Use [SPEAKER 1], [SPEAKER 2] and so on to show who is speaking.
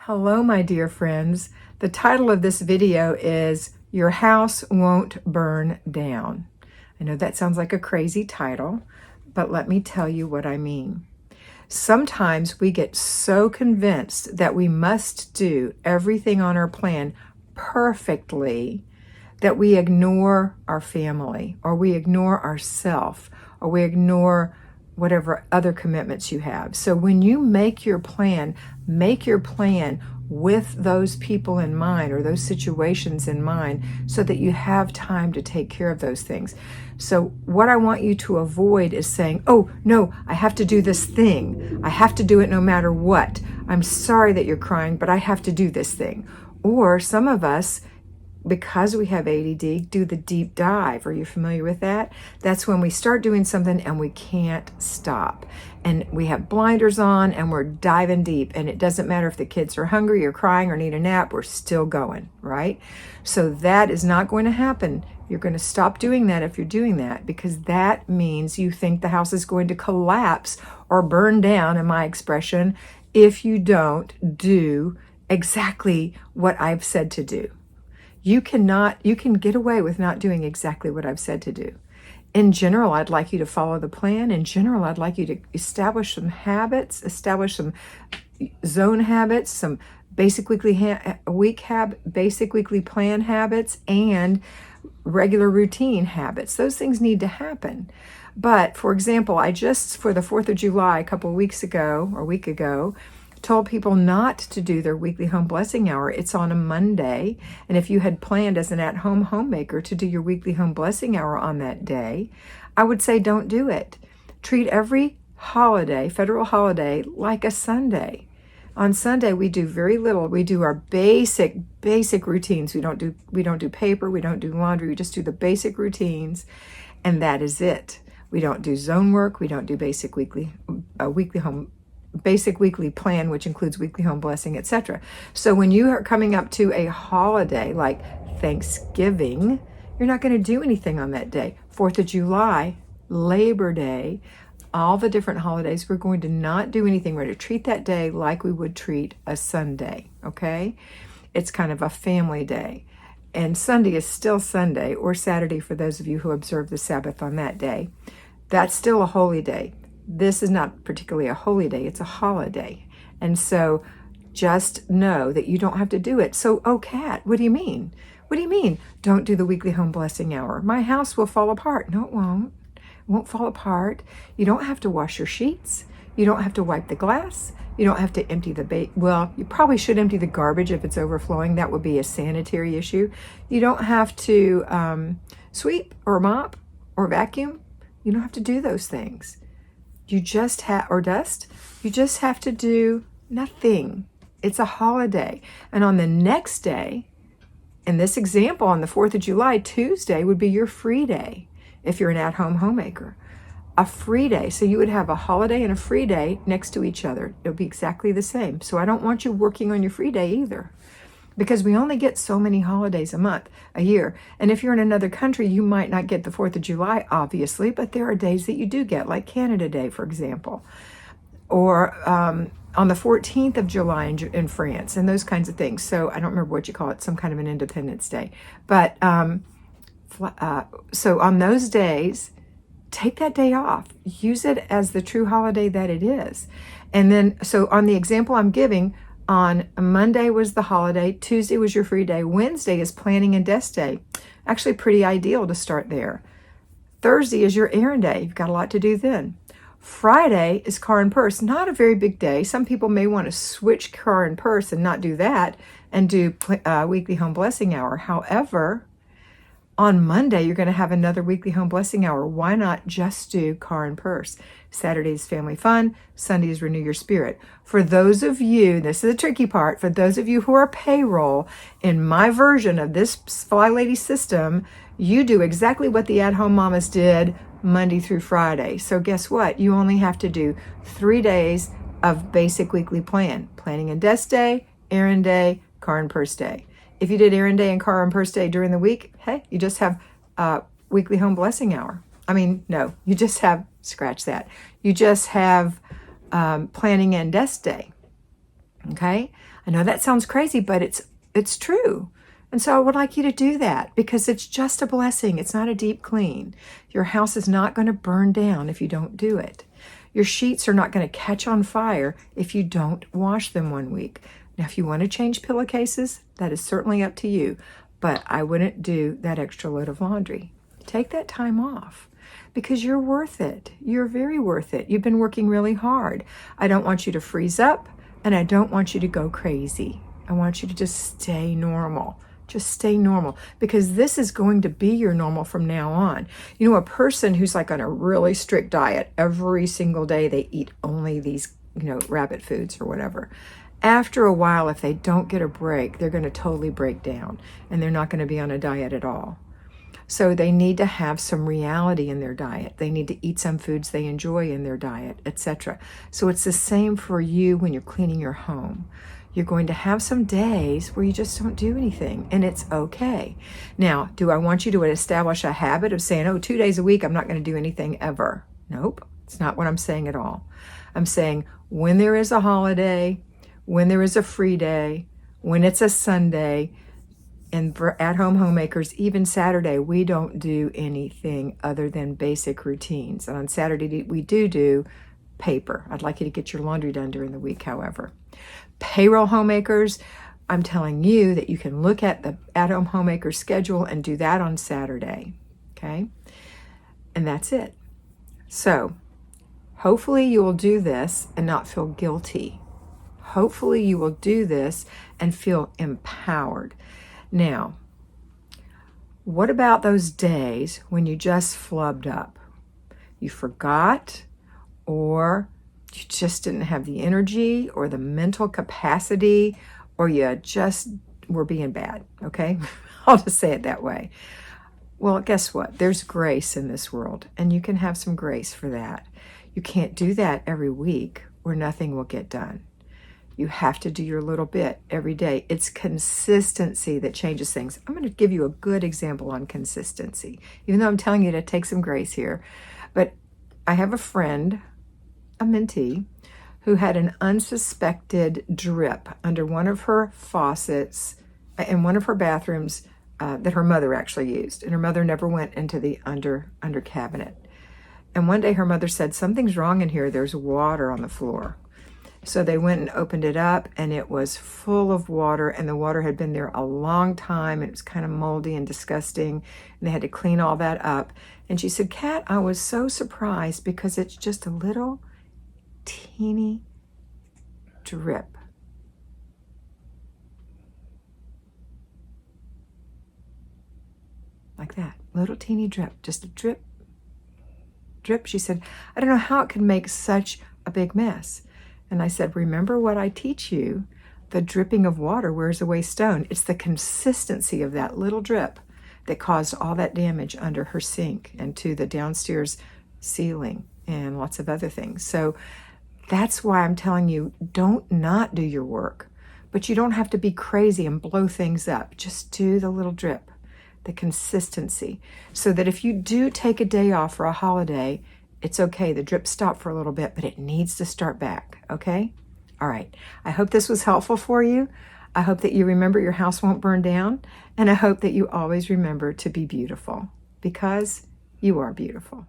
[SPEAKER 1] Hello, my dear friends. The title of this video is Your House Won't Burn Down. I know that sounds like a crazy title, but let me tell you what I mean. Sometimes we get so convinced that we must do everything on our plan perfectly that we ignore our family, or we ignore ourselves, or we ignore whatever other commitments you have. So when you make your plan with those people in mind or those situations in mind so that you have time to take care of those things. So what I want you to avoid is saying, oh, no, I have to do this thing. I have to do it no matter what. I'm sorry that you're crying, but I have to do this thing. Or some of us, because we have ADD, do the deep dive. Are you familiar with that? That's when we start doing something and we can't stop. And we have blinders on and we're diving deep. And it doesn't matter if the kids are hungry or crying or need a nap, we're still going, right? So that is not going to happen. You're going to stop doing that if you're doing that, because that means you think the house is going to collapse or burn down, in my expression, if you don't do exactly what I've said to do. You can get away with not doing exactly what I've said to do. In general, I'd like you to follow the plan. In general, I'd like you to establish some habits, establish some zone habits, some basic weekly plan habits, and regular routine habits. Those things need to happen. But for example, I just, for the 4th of July, a week ago, told people not to do their weekly home blessing hour. It's on a Monday. And if you had planned as an at-home homemaker to do your weekly home blessing hour on that day, I would say don't do it. Treat every holiday, federal holiday, like a Sunday. On Sunday, we do very little. We do our basic routines. We don't do paper, we don't do laundry, we just do the basic routines, and that is it. We don't do zone work, we don't do basic weekly plan, which includes weekly home blessing, etc. So when you are coming up to a holiday like Thanksgiving, you're not going to do anything on that day. 4th of July, Labor Day, all the different holidays, we're going to not do anything. We're going to treat that day like we would treat a Sunday, okay? It's kind of a family day. And Sunday is still Sunday, or Saturday for those of you who observe the Sabbath on that day. That's still a holy day. This is not particularly a holy day, it's a holiday. And so just know that you don't have to do it. So, oh, Kat, what do you mean? What do you mean, don't do the weekly home blessing hour? My house will fall apart. No, it won't. It won't fall apart. You don't have to wash your sheets. You don't have to wipe the glass. You don't have to empty well, you probably should empty the garbage if it's overflowing. That would be a sanitary issue. You don't have to sweep or mop or vacuum. You don't have to do those things. You just or dust. You just have to do nothing. It's a holiday. And on the next day, in this example, on the 4th of July, Tuesday would be your free day if you're an at-home homemaker. A free day. So you would have a holiday and a free day next to each other. It'll be exactly the same. So I don't want you working on your free day either, because we only get so many holidays a year. And if you're in another country, you might not get the 4th of July, obviously, but there are days that you do get, like Canada Day, for example, or on the 14th of July in France, and those kinds of things. So I don't remember what you call it, some kind of an Independence Day. But so on those days, take that day off. Use it as the true holiday that it is. And then, so on the example I'm giving, on Monday was the holiday, Tuesday was your free day, Wednesday is planning and desk day. Actually pretty ideal to start there. Thursday is your errand day. You've got a lot to do then. Friday is car and purse. Not a very big day. Some people may want to switch car and purse and not do that and do weekly home blessing hour. However, on Monday, you're going to have another weekly home blessing hour. Why not just do car and purse? Saturday's family fun. Sundays renew your spirit. For those of you, this is the tricky part, for those of you who are payroll, in my version of this FlyLady system, you do exactly what the at-home mamas did Monday through Friday. So guess what? You only have to do 3 days of basic weekly plan. Planning and desk day, errand day, car and purse day. If you did errand day and car and purse day during the week, hey, you just have weekly home blessing hour. No, you just have, scratch that. You just have planning and desk day. Okay? I know that sounds crazy, but it's true. And so I would like you to do that because it's just a blessing. It's not a deep clean. Your house is not going to burn down if you don't do it. Your sheets are not going to catch on fire if you don't wash them one week. Now, if you want to change pillowcases, that is certainly up to you, but I wouldn't do that extra load of laundry. Take that time off because you're worth it. You're very worth it. You've been working really hard. I don't want you to freeze up and I don't want you to go crazy. I want you to just stay normal. Just stay normal because this is going to be your normal from now on. You know, a person who's like on a really strict diet every single day, they eat only these, rabbit foods or whatever. After a while, if they don't get a break, they're going to totally break down and they're not going to be on a diet at all. So they need to have some reality in their diet. They need to eat some foods they enjoy in their diet, etc. So it's the same for you when you're cleaning your home. You're going to have some days where you just don't do anything, and it's okay. Now, do I want you to establish a habit of saying, 2 days a week, I'm not going to do anything ever? Nope, it's not what I'm saying at all. I'm saying when there is a holiday, when there is a free day, when it's a Sunday, and for at-home homemakers, even Saturday, we don't do anything other than basic routines. And on Saturday, we do paper. I'd like you to get your laundry done during the week, however. Payroll homemakers, I'm telling you that you can look at the at-home homemaker schedule and do that on Saturday, okay? And that's it. So hopefully you will do this and not feel guilty. Hopefully you will do this and feel empowered. Now, what about those days when you just flubbed up? You forgot, or you just didn't have the energy or the mental capacity, or you just were being bad, okay? I'll just say it that way. Well, guess what? There's grace in this world, and you can have some grace for that. You can't do that every week or nothing will get done. You have to do your little bit every day. It's consistency that changes things. I'm going to give you a good example on consistency, even though I'm telling you to take some grace here. But I have a friend, a mentee, who had an unsuspected drip under one of her faucets in one of her bathrooms that her mother actually used. And her mother never went into the under cabinet. And one day her mother said, something's wrong in here. There's water on the floor. So they went and opened it up and it was full of water, and the water had been there a long time and it was kind of moldy and disgusting, and they had to clean all that up. And she said, Kat, I was so surprised because it's just a little teeny drip. Like that, little teeny drip, just a drip, drip. She said, I don't know how it could make such a big mess. And I said, remember what I teach you, the dripping of water wears away stone. It's the consistency of that little drip that caused all that damage under her sink and to the downstairs ceiling and lots of other things. So that's why I'm telling you, don't not do your work, but you don't have to be crazy and blow things up. Just do the little drip, the consistency, so that if you do take a day off for a holiday, it's okay. The drip stopped for a little bit, but it needs to start back, okay? All right. I hope this was helpful for you. I hope that you remember your house won't burn down, and I hope that you always remember to be beautiful because you are beautiful.